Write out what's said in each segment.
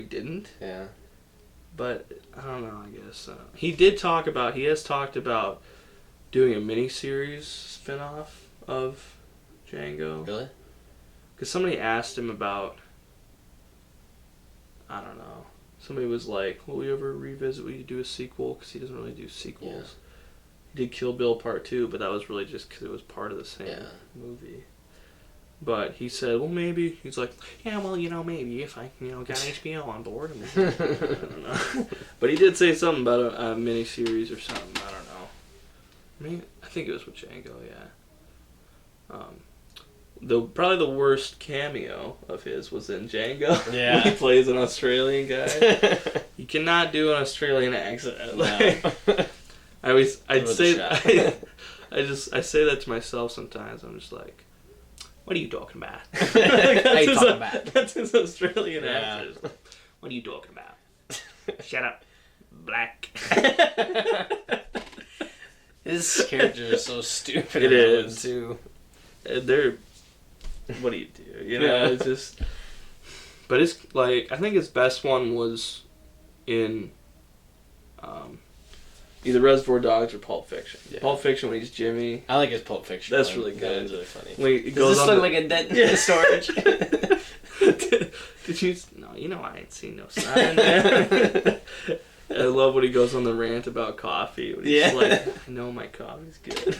he didn't. Yeah. But I don't know. I guess he has talked about doing a miniseries spinoff of Django. Really? Because somebody asked him about, I don't know. Somebody was like, "Will we ever revisit? Will you do a sequel?" Because he doesn't really do sequels. Yeah. He did Kill Bill Part 2, but that was really just because it was part of the same movie. But he said, well, maybe. He's like, yeah, well, maybe if I, got HBO on board. I don't know. But he did say something about a miniseries or something. I don't know. I think it was with Django, yeah. Probably the worst cameo of his was in Django. Yeah. He plays an Australian guy. You cannot do an Australian accent. No. I say that to myself sometimes. I'm just like, what are you talking about? That's his Australian accent. What are you talking about? Shut up, black. His character is so stupid. It is too. They're. What do you do? It's just. But it's like I think his best one was in. Either Reservoir Dogs or Pulp Fiction. Yeah. Pulp Fiction when he's Jimmy. I like his Pulp Fiction. That's really good. That's really funny. Does this look like a dead storage? Did you? No, I ain't seen no sign. I love when he goes on the rant about coffee. When he's like, I know my coffee's good.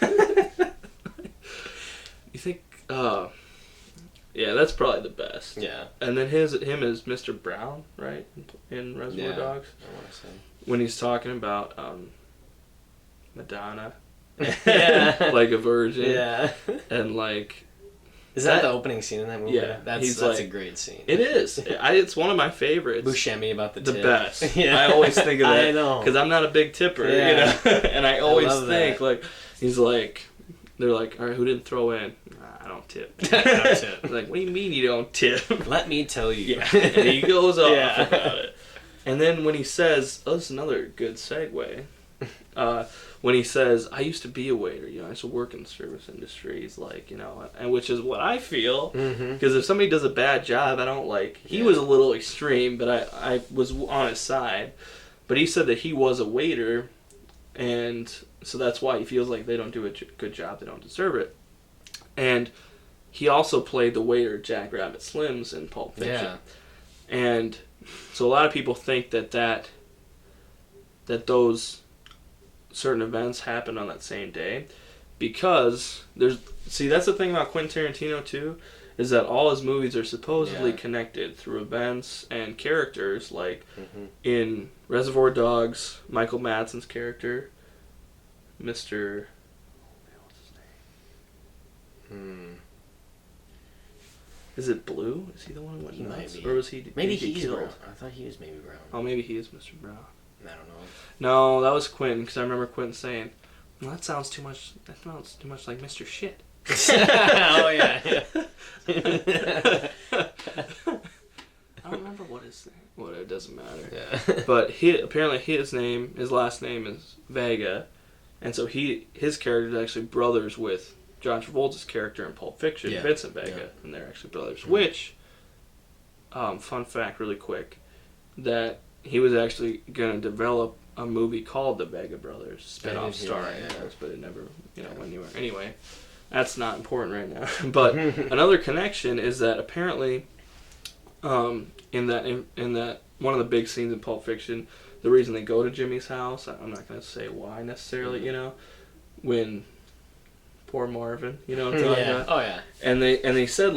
You think? Yeah, that's probably the best. Yeah. And then him as Mr. Brown, right, in Reservoir Dogs. I want to say when he's talking about Madonna, like a virgin, and is that the opening scene in that movie? Yeah, that's a great scene. It is. It's one of my favorites. Buscemi about the tip. Best. I always think of that. I know because I'm not a big tipper, and I always think he's like, they're like, all right, who didn't throw in? I don't tip. I don't tip. Like, what do you mean you don't tip? Let me tell you. Yeah, and he goes off about it. And then when he says, oh, this is another good segue. When he says, I used to be a waiter, I used to work in the service industry. He's like, and which is what I feel. Because if somebody does a bad job, I don't like. He was a little extreme, but I was on his side. But he said that he was a waiter, and so that's why he feels like they don't do a good job. They don't deserve it. And he also played the waiter Jack Rabbit Slim's in Pulp Fiction. Yeah. And so a lot of people think that those certain events happened on that same day because that's the thing about Quentin Tarantino too, is that all his movies are supposedly connected through events and characters. Like in Reservoir Dogs, Michael Madsen's character, Mr. What's his name? Is it Blue? Is he the one who went nuts? Or was he? Maybe he's Brown. I thought he was maybe Brown. Oh, maybe he is Mr. Brown. I don't know. No, that was Quentin, because I remember Quentin saying, well, that sounds too much like Mr. Shit. Oh, yeah. I don't remember what his name. Well, it doesn't matter. Yeah. But apparently his last name is Vega, and so his character is actually brothers with John Travolta's character in Pulp Fiction, Vincent Vega, and they're actually brothers. Which, fun fact really quick, that he was actually going to develop a movie called The Vega Brothers, spin-off starring those, but it never, went anywhere. Anyway, that's not important right now. But another connection is that apparently, in that one of the big scenes in Pulp Fiction, the reason they go to Jimmy's house, I'm not going to say why necessarily, when poor Marvin, what I'm talking about? Oh yeah. And they said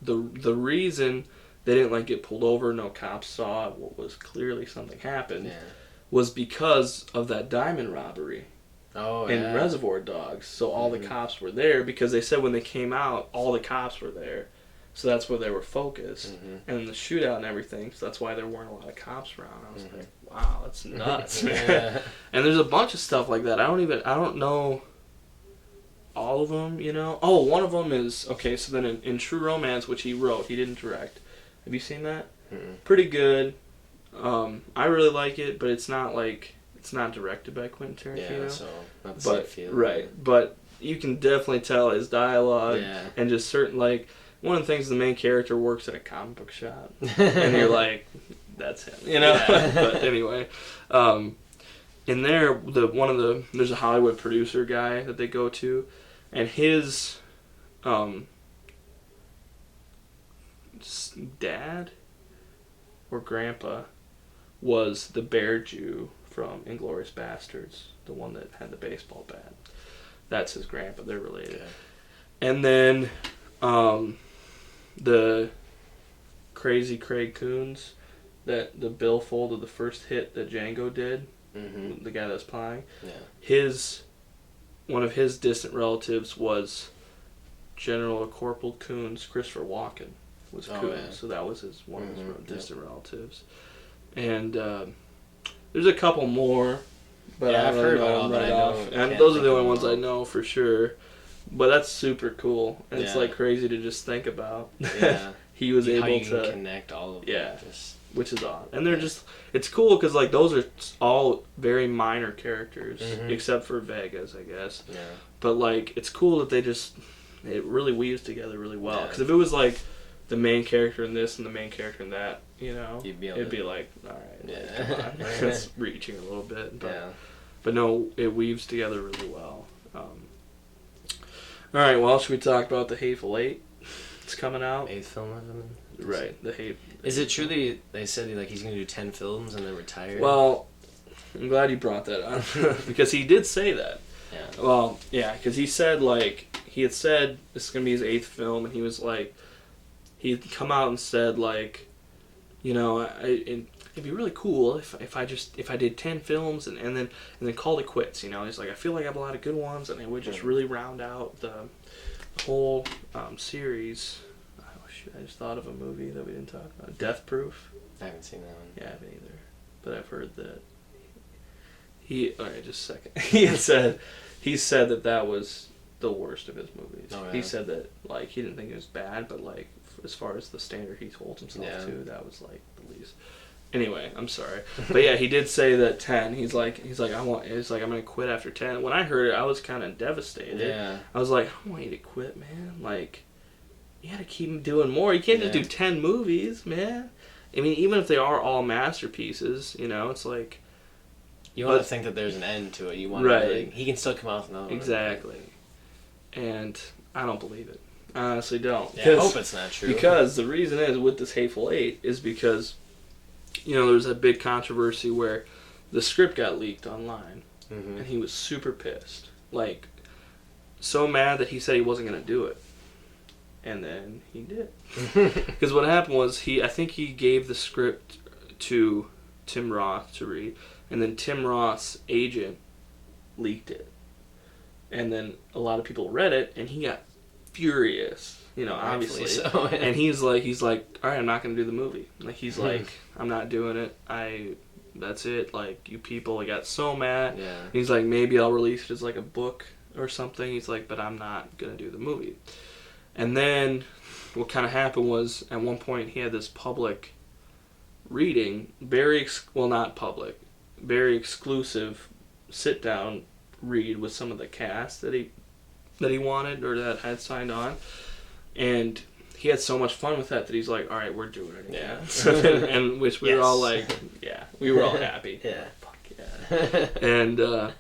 the reason they didn't get pulled over, no cops saw what was clearly something happened, was because of that diamond robbery in Reservoir Dogs. So all the cops were there because they said when they came out, all the cops were there. So that's where they were focused. And the shootout and everything, so that's why there weren't a lot of cops around. I was like, wow, that's nuts, man. And there's a bunch of stuff like that. I don't know all of them, Oh, one of them is, okay, so then in True Romance, which he wrote, he didn't direct. Have you seen that? Pretty good. I really like it, but it's not directed by Quentin Tarantino. Yeah, so not the same feel. Right, but you can definitely tell his dialogue and just certain one of the things, the main character works at a comic book shop, and you're like, that's him, you know. Yeah. But anyway, in there, there's a Hollywood producer guy that they go to, and his dad or grandpa was the bear Jew from Inglourious Bastards, the one that had the baseball bat. That's his grandpa. They're related. Okay. And then the crazy Craig Coons, that the billfold of the first hit that Django did, the guy that was playing, one of his distant relatives was General Corporal Coons. Christopher Walken was Coons, so that was one of his distant relatives. And there's a couple more, but I've heard about them right off. And those are the only ones I know for sure. But that's super cool, and it's like crazy to just think about. Yeah, he was able to can connect all of them. Which is odd, and they're it's cool because like those are all very minor characters, except for Vegas, I guess. Yeah. But like it's cool that it really weaves together really well. Because if it was like the main character in this and the main character in that, you know, it'd be like, all right, come on, it's reaching a little bit. But no, it weaves together really well. All right, well, should we talk about The Hateful Eight? It's coming out. 8th film of him. Right, The Hate. Is it true that they said he's going to do 10 films and then retire? Well, I'm glad you brought that up because he did say that. Yeah. Well, yeah, because he said he had said this is going to be his 8th film, and he was like, he'd come out and said like, you know, it'd be really cool if I did 10 films and then called it quits. You know, he's like, I feel like I have a lot of good ones, and it would just really round out the whole series. Oh shit! I just thought of a movie that we didn't talk about. Death Proof. I haven't seen that one. Yeah, I haven't either. But I've heard that all right, just a second. he said that was the worst of his movies. Oh, yeah. He said that like he didn't think it was bad, but like as far as the standard he holds himself to, that was like the least. Anyway, I'm sorry, but yeah, he did say that 10. He's like I'm gonna quit after 10. When I heard it, I was kind of devastated. Yeah. I was like, I don't want you to quit, man. Like, you gotta keep doing more. You can't just do 10 movies, man. I mean, even if they are all masterpieces, you know, it's like you want to think that there's an end to it. You want to he can still come out with another one. Exactly. And I don't believe it. I honestly don't. Yeah, I hope it's not true. Because the reason is with this Hateful Eight is because, you know, there's a big controversy where the script got leaked online, and he was super pissed, like so mad that he said he wasn't gonna do it, and then he did. Because what happened was I think he gave the script to Tim Roth to read, and then Tim Roth's agent leaked it, and then a lot of people read it, and he got furious. You know, obviously. So, yeah. And he's like, all right, I'm not going to do the movie. Like, he's like, I'm not doing it. That's it. Like, you people, I got so mad. Yeah. He's like, maybe I'll release it as like a book or something. He's like, but I'm not going to do the movie. And then what kind of happened was, at one point, he had this public reading, not public, very exclusive sit-down read with some of the cast that he wanted or that had signed on. And he had so much fun with that he's like, all right, we're doing it again. Yeah. And which we were all like, yeah, we were all happy. Yeah. Fuck yeah.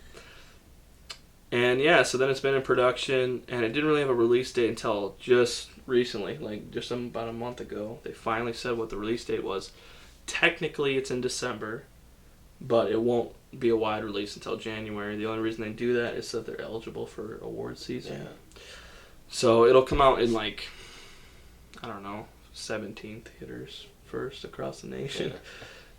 And yeah, so then it's been in production, and it didn't really have a release date until just recently, like just about a month ago. They finally said what the release date was. Technically, it's in December, but it won't be a wide release until January. The only reason they do that is so that they're eligible for award season. Yeah. So it'll come out in 17 theaters first across the nation. Yeah.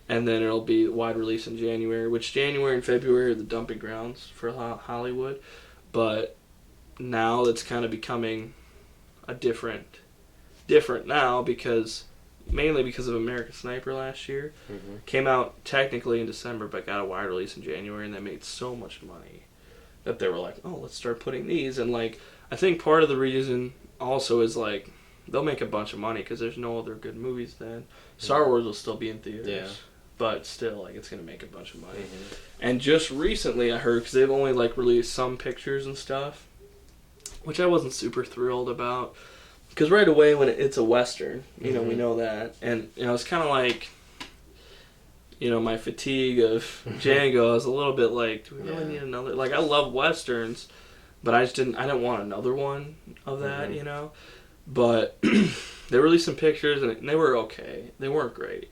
And then it'll be wide release in January, which January and February are the dumping grounds for Hollywood. But now it's kind of becoming a different now mainly because of American Sniper last year. Mm-hmm. Came out technically in December, but got a wide release in January, and they made so much money that they were like, oh, let's start putting these. And I think part of the reason also is they'll make a bunch of money because there's no other good movies then. Star Wars will still be in theaters. Yeah. But still, it's going to make a bunch of money. Mm-hmm. And just recently I heard, because they've only released some pictures and stuff, which I wasn't super thrilled about, because right away when it's a Western, you know, we know that. And, you know, it's kind of like, you know, my fatigue of Django is a little bit like, do we really need another? Like, I love Westerns, but I didn't want another one of that, you know? But they released some pictures, and they were okay. They weren't great.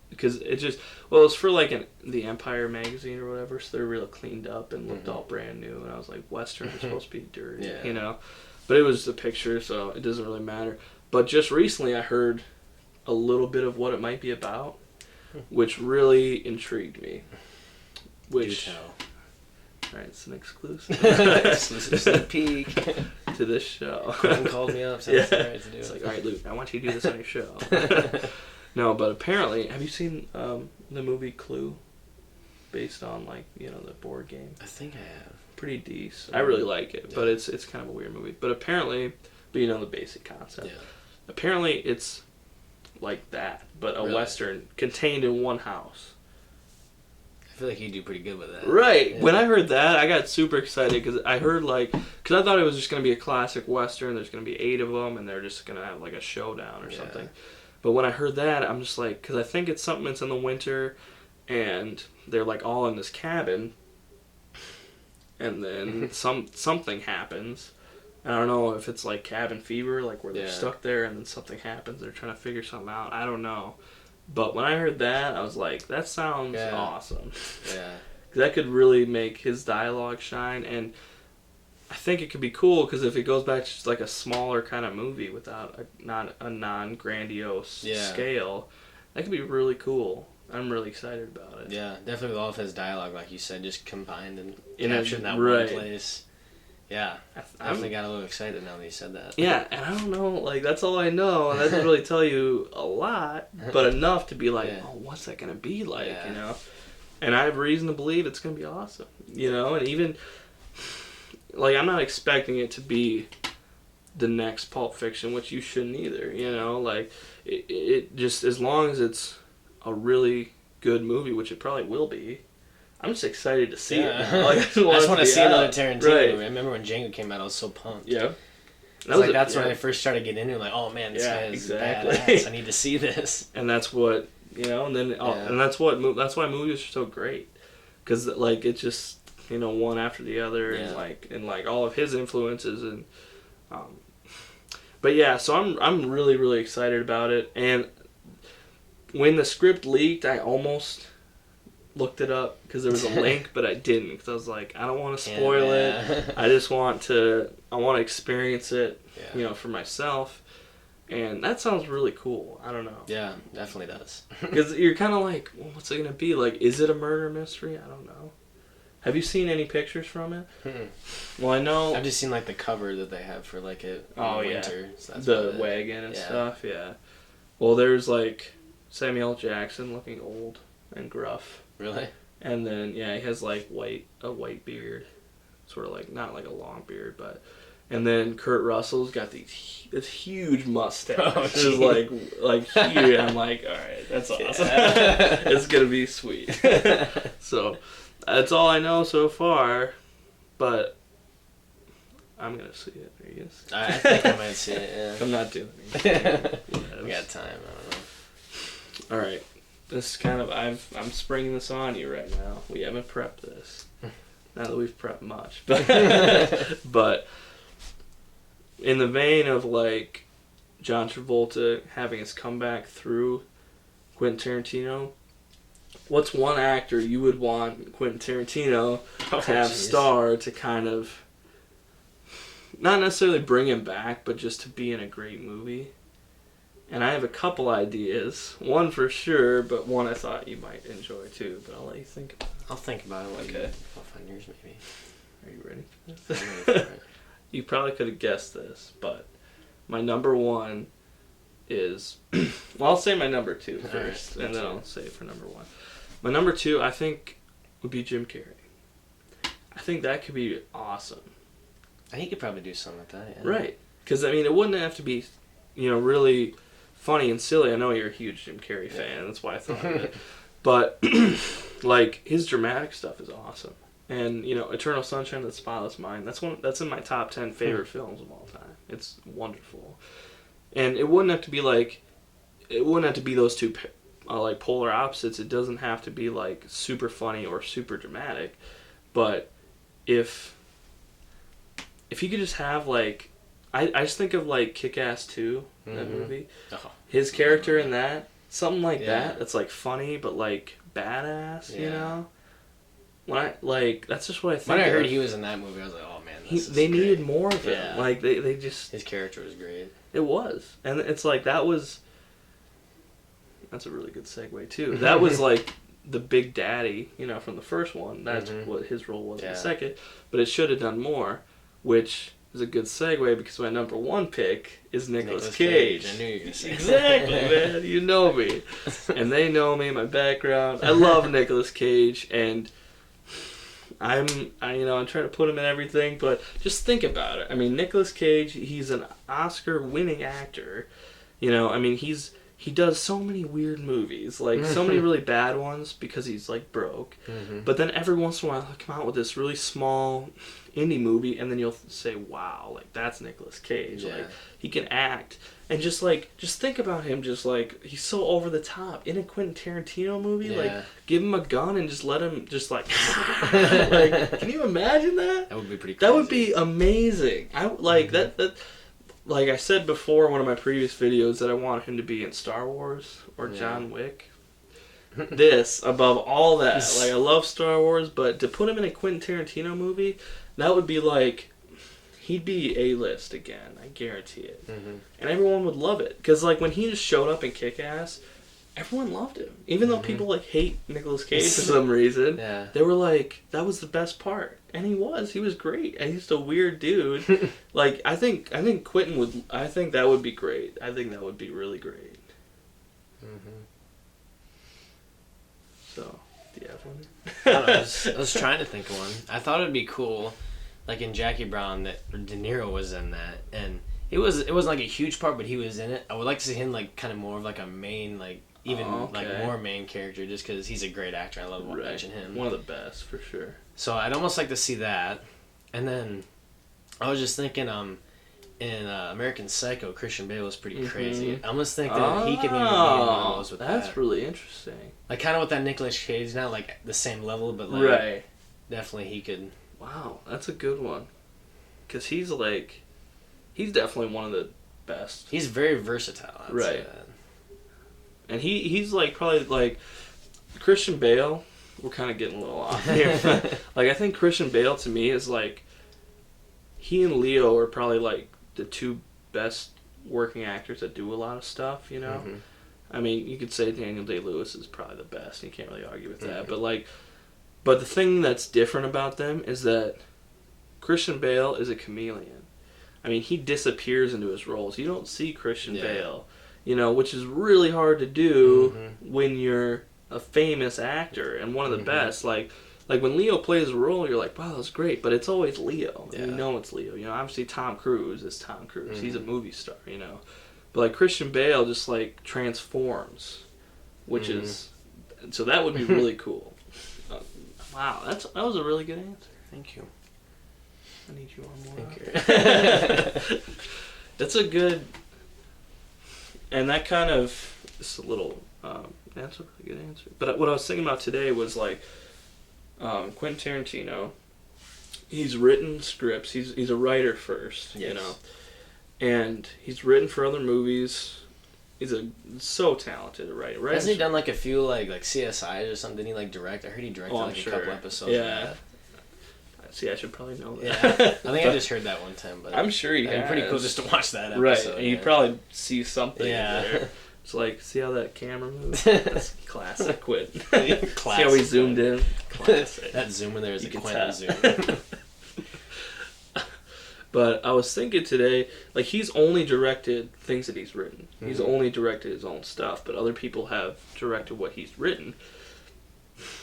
Because it just, well, it was for like the Empire magazine or whatever, so they were real cleaned up and looked all brand new. And I was like, Western is supposed to be dirty, you know? But it was a picture, so it doesn't really matter. But just recently I heard a little bit of what it might be about, which really intrigued me. Which, do tell. Alright, it's an exclusive. Exclusive sneak peek. To this show. Quentin called me up, so it's alright to do it's it. like, alright, Luke, I want you to do this on your show. No, but apparently, have you seen the movie Clue? Based on, like, you know, the board game. I think I have. Pretty decent. I really like it, but it's kind of a weird movie. But apparently, but you know the basic concept. Yeah. Apparently, it's like that, but a Western contained in one house. I feel like you do pretty good with that. Right. Yeah. When I heard that, I got super excited because I heard because I thought it was just going to be a classic Western. There's going to be 8 of them, and they're just going to have like a showdown or something. But when I heard that, I'm just like, because I think it's something that's in the winter, and they're like all in this cabin, and then something happens. I don't know if it's like cabin fever, like where they're stuck there, and then something happens. They're trying to figure something out. I don't know. But when I heard that, I was like, that sounds awesome. Yeah. That could really make his dialogue shine, and I think it could be cool because if it goes back to just like a smaller kind of movie without not a non-grandiose scale, that could be really cool. I'm really excited about it. Yeah, definitely with all of his dialogue, like you said, just combined and captured in that one place. Yeah, I definitely got a little excited now that you said that. Yeah, and I don't know, like, that's all I know, and that doesn't really tell you a lot, but enough to be like, oh, what's that going to be like, you know? And I have reason to believe it's going to be awesome, you know? And even, like, I'm not expecting it to be the next Pulp Fiction, which you shouldn't either, you know? Like, it just, as long as it's a really good movie, which it probably will be, I'm just excited to see it. Like, I just want to see another Tarantino movie. I remember when Django came out, I was so pumped. Yeah. That's when I first started getting into it. Like, oh man, this guy is badass. I need to see this. And that's what, you know, and then and that's why movies are so great, because like it just, you know, one after the other, and like all of his influences, and but yeah, so I'm really really excited about it. And when the script leaked, I almost looked it up because there was a link, but I didn't, because I was like, I don't want to spoil it. I just want to experience it, you know, for myself. And that sounds really cool. I don't know. Yeah, definitely does. Because you're kind of like, well, what's it going to be? Like, is it a murder mystery? I don't know. Have you seen any pictures from it? Well, I know. I've just seen like the cover that they have for like it in winter. So that's the wagon and stuff, Well, there's like Samuel L. Jackson looking old and gruff. Really? And then he has like a white beard, sort of like not like a long beard, but. And then Kurt Russell's got this huge mustache. It's like huge. I'm like, all right, that's awesome. It's gonna be sweet. So that's all I know so far, but I'm gonna see it. Are you gonna see it? I think I might see it. Yeah. I'm not doing it. We got time. I don't know. All right. This is kind of I'm springing this on you right now. We haven't prepped this. Not that we've prepped much, but in the vein of like John Travolta having his comeback through Quentin Tarantino, what's one actor you would want Quentin Tarantino to have star to kind of not necessarily bring him back, but just to be in a great movie? And I have a couple ideas. One for sure, but one I thought you might enjoy too. But I'll let you think about it. I'll think about it. Okay. I'll find yours maybe. Are you ready I'm for this? ready for it. You probably could have guessed this, but my number one is... well, I'll say my number two first, and then I'll say it for number one. My number two, I think, would be Jim Carrey. I think that could be awesome. He could probably do something like that, yeah. Right. Because, I mean, it wouldn't have to be, you know, really funny and silly. I know you're a huge Jim Carrey fan. That's why I thought of it. But, like, his dramatic stuff is awesome. And, you know, Eternal Sunshine of the Spotless Mind, that's in my top 10 favorite films of all time. It's wonderful. And it wouldn't have to be like, it wouldn't have to be those two like polar opposites. It doesn't have to be like super funny or super dramatic. But if you could just have like, I just think of like Kick-Ass 2, that movie. Oh. His character in that, something like that. That's like funny but like badass, you know. When I like, that's just what I think. When I heard he was in that movie, I was like, oh man, they needed more of him. Like they just, his character was great. It was, and it's like that's a really good segue too. That was like the big daddy, you know, from the first one. That's what his role was in the second. But it should have done more, which is a good segue because my number one pick is Nicolas Cage. I knew you were going to say exactly, man. You know me, and they know me, my background. I love Nicolas Cage, and I'm trying to put him in everything, but just think about it. I mean, Nicolas Cage, he's an Oscar-winning actor. You know, I mean, he does so many weird movies, like so many really bad ones because he's like broke. But then every once in a while he'll come out with this really small indie movie, and then you'll say, "Wow, like that's Nicolas Cage. Like he can act." And just think about him. Just like he's so over the top in a Quentin Tarantino movie. Like give him a gun and just let him just like like. Can you imagine that? That would be pretty. Crazy. That would be amazing. I like that. Like I said before in one of my previous videos that I want him to be in Star Wars or John Wick. This above all that. Like I love Star Wars, but to put him in a Quentin Tarantino movie, that would be like, he'd be A-list again. I guarantee it. And everyone would love it. Because like when he just showed up in Kick-Ass, everyone loved him. Even though people like hate Nicolas Cage for some reason, they were like, that was the best part. And he was great. And he's just a weird dude. Like I think Quentin would. I think that would be great. I think that would be really great. So, do you have one? I was trying to think of one. I thought it'd be cool, like in Jackie Brown, that De Niro was in that, and it wasn't like a huge part, but he was in it. I would like to see him like kind of more of like a main, like even like more main character, just because he's a great actor. I love watching him. One of the best for sure. So I'd almost like to see that, and then I was just thinking, in American Psycho, Christian Bale was pretty crazy. I almost think that he could maybe be one of those with that. That's really interesting. Like kind of with that Nicolas Cage, not like the same level, but like definitely he could. Wow, that's a good one. Because he's definitely one of the best. He's very versatile. I'd say that. And he's like probably like Christian Bale. We're kind of getting a little off here. Like I think Christian Bale to me is like, he and Leo are probably like the two best working actors that do a lot of stuff, you know? I mean, you could say Daniel Day-Lewis is probably the best. You can't really argue with that. But the thing that's different about them is that Christian Bale is a chameleon. I mean, he disappears into his roles. You don't see Christian Bale, you know, which is really hard to do when you're a famous actor and one of the best. Like when Leo plays a role, you're like, wow, that's great, but it's always Leo. You know it's Leo. You know, obviously Tom Cruise is Tom Cruise. He's a movie star, you know. But like Christian Bale just like transforms, which is, so that would be really cool. Wow, that was a really good answer. Thank you. I need you on more. Thank you. That's a good, and that kind of, it's a little, that's a really good answer. But what I was thinking about today was like, Quentin Tarantino, he's written scripts. He's a writer first, you know, and he's written for other movies. He's so talented at writing. Hasn't he done like a few like CSIs or something? Didn't he like direct? I heard he directed a couple episodes. Yeah. See, I should probably know that. Yeah, I think I just heard that one time, but I'm sure he has. It'd be pretty cool just to watch that episode. Right, and you probably see something there. It's like, see how that camera moves? That's classic Quentin. See how he zoomed in? Classic. That zoom in there is a Quentin zoom. But I was thinking today, like, he's only directed things that he's written. He's only directed his own stuff, but other people have directed what he's written.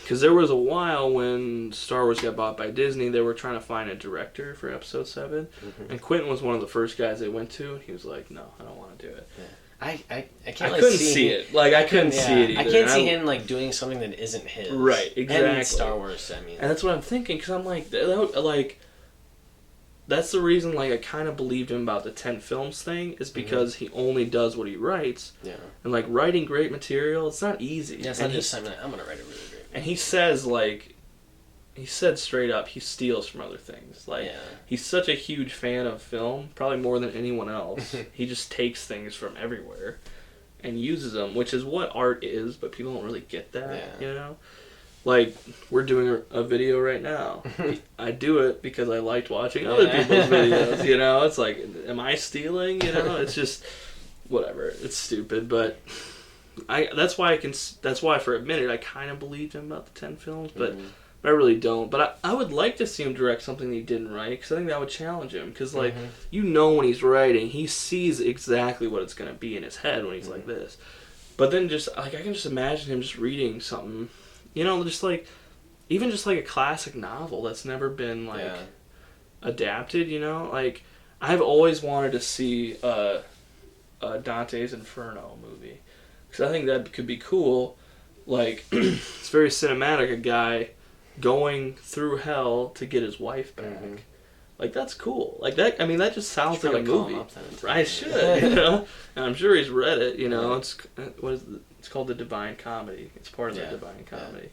Because there was a while when Star Wars got bought by Disney, they were trying to find a director for Episode 7. And Quentin was one of the first guys they went to, and he was like, no, I don't want to do it. Yeah. I can't I couldn't see it. Like, I couldn't see it either. I can't see him, like, doing something that isn't his. Right, exactly. And Star Wars, I mean. And that's what I'm thinking, because I'm like, that's the reason, like, I kind of believed him about the 10 films thing, is because he only does what he writes. Yeah. And, like, writing great material, it's not easy. Yeah, it's not just something I'm going to write a really great movie. And he says, like, he said straight up, he steals from other things. Like, he's such a huge fan of film, probably more than anyone else. He just takes things from everywhere and uses them, which is what art is, but people don't really get that, you know? Like, we're doing a video right now. I do it because I liked watching other people's videos, you know? It's like, am I stealing, you know? It's just, whatever. It's stupid, but that's why for a minute I kind of believed him about the 10 films, but I really don't. But I would like to see him direct something that he didn't write, because I think that would challenge him. Because, like, you know when he's writing, he sees exactly what it's going to be in his head when he's like this. But then just, like, I can just imagine him just reading something, you know, just like, even just like a classic novel that's never been, like, adapted, you know? Like, I've always wanted to see a Dante's Inferno movie. Because I think that could be cool. Like, it's very cinematic, a guy going through hell to get his wife back. Like, that's cool. Like, that, I mean, that just sounds like a movie. I should, you know? And I'm sure he's read it, you know? It's called The Divine Comedy. It's part of the Divine Comedy.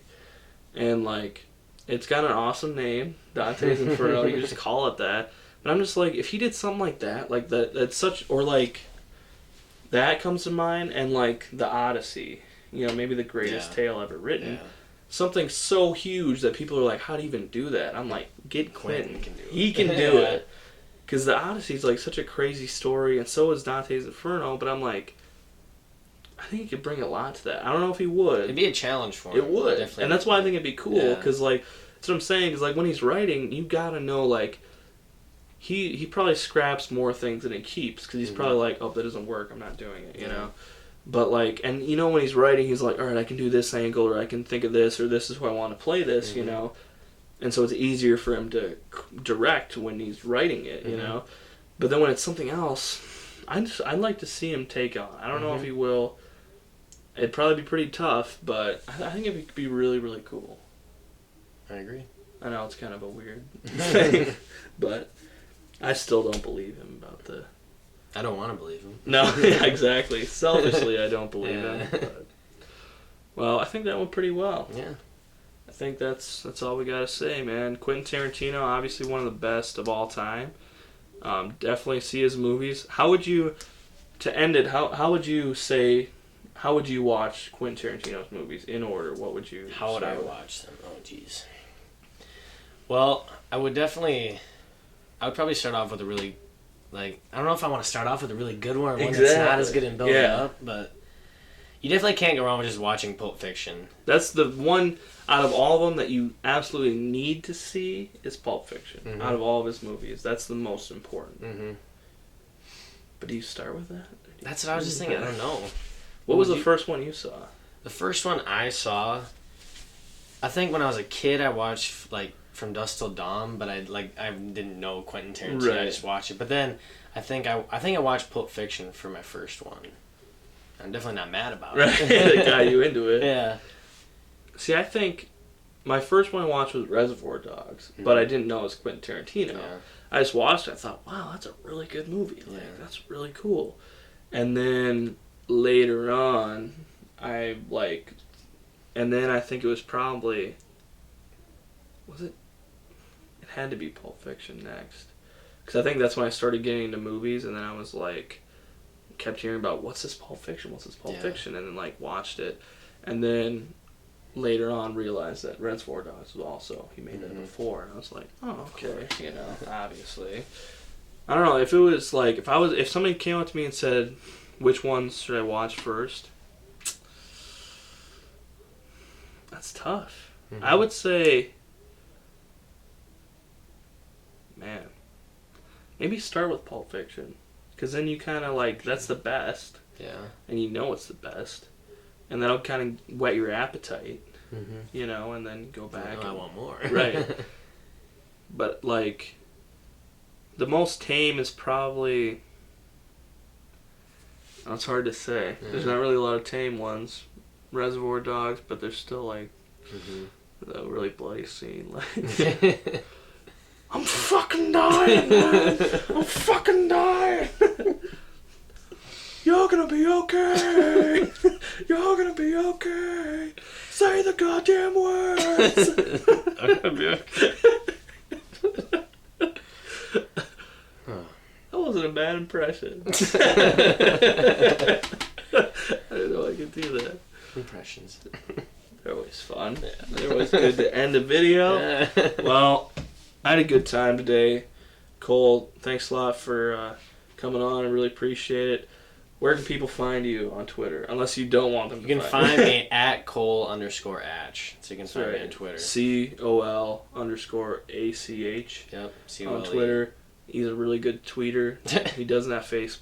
And, like, it's got an awesome name, Dante's Inferno. You just call it that. But I'm just like, if he did something like that's such, or, like, that comes to mind, and, like, The Odyssey, you know, maybe the greatest tale ever written. Something so huge that people are like, how do you even do that? I'm like, get Quentin. He can do it. Because The Odyssey is, like, such a crazy story, and so is Dante's Inferno, but I'm like, I think he could bring a lot to that. I don't know if he would. It'd be a challenge for him. It would. Definitely. And that's why I think it'd be cool, because, like, that's what I'm saying, because, like, when he's writing, you gotta know, like, he probably scraps more things than he keeps, because he's probably like, oh, that doesn't work, I'm not doing it, you know? But, like, and, you know, when he's writing, he's like, all right, I can do this angle, or I can think of this, or this is how I want to play this, you know? And so it's easier for him to direct when he's writing it, you know? But then when it's something else, I'd like to see him take on. I don't know if he will. It'd probably be pretty tough, but I think it would be really, really cool. I agree. I know it's kind of a weird thing, but I still don't believe him about the... I don't want to believe him. No, yeah, exactly. Selfishly, I don't believe him. But, well, I think that went pretty well. Yeah. I think that's all we gotta say, man. Quentin Tarantino, obviously one of the best of all time. Definitely see his movies. How would you, to end it, how would you say, how would you watch Quentin Tarantino's movies in order? What would you... How would I watch them? Oh, jeez. Well, I would probably start off with a really, like, I don't know if I want to start off with a really good one or one that's not as good in building up, but you definitely can't go wrong with just watching Pulp Fiction. That's the one out of all of them that you absolutely need to see is Pulp Fiction. Out of all of his movies, that's the most important. But do you start with that? That's what I was just thinking. I don't know. What was the first one you saw? The first one I saw, I think when I was a kid, I watched, like, From Dusk Till Dawn, but I didn't know Quentin Tarantino. Right. I just watched it. But then I think I watched Pulp Fiction for my first one. I'm definitely not mad about it. Right, it got you into it. Yeah. See, I think my first one I watched was Reservoir Dogs, but I didn't know it was Quentin Tarantino. Yeah. I just watched it. I thought, wow, that's a really good movie. Like, that's really cool. And then later on, and then I think it was probably, it had to be Pulp Fiction next. Because I think that's when I started getting into movies, and then I was like, kept hearing about, what's this Pulp Fiction, and then, like, watched it. And then later on realized that Reservoir Dogs was also, he made that before, and I was like, oh, okay, you know, obviously. I don't know, if it was, like, if somebody came up to me and said, which ones should I watch first? That's tough. I would say, man, maybe start with Pulp Fiction. Because then you kind of, like, that's the best. Yeah. And you know it's the best. And that'll kind of whet your appetite, you know, and then go back. I want more. Right. But, like, the most tame is probably... It's hard to say. There's not really a lot of tame ones. Reservoir Dogs, but there's still, like, the really bloody scene. Like, I'm fucking dying, man. I'm fucking dying. You're gonna be okay. You're gonna be okay. Say the goddamn words. I'm gonna be okay. That wasn't a bad impression. I didn't know I could do that. Impressions. They're always fun. Yeah. They're always good to end a video. Well, I had a good time today. Cole, thanks a lot for coming on. I really appreciate it. Where can people find you on Twitter? Unless you don't want them to find me. You can find me at Cole_Atch. So you can find me on Twitter. COL_ACH. Yep. On Twitter. He's a really good tweeter. He doesn't have Facebook.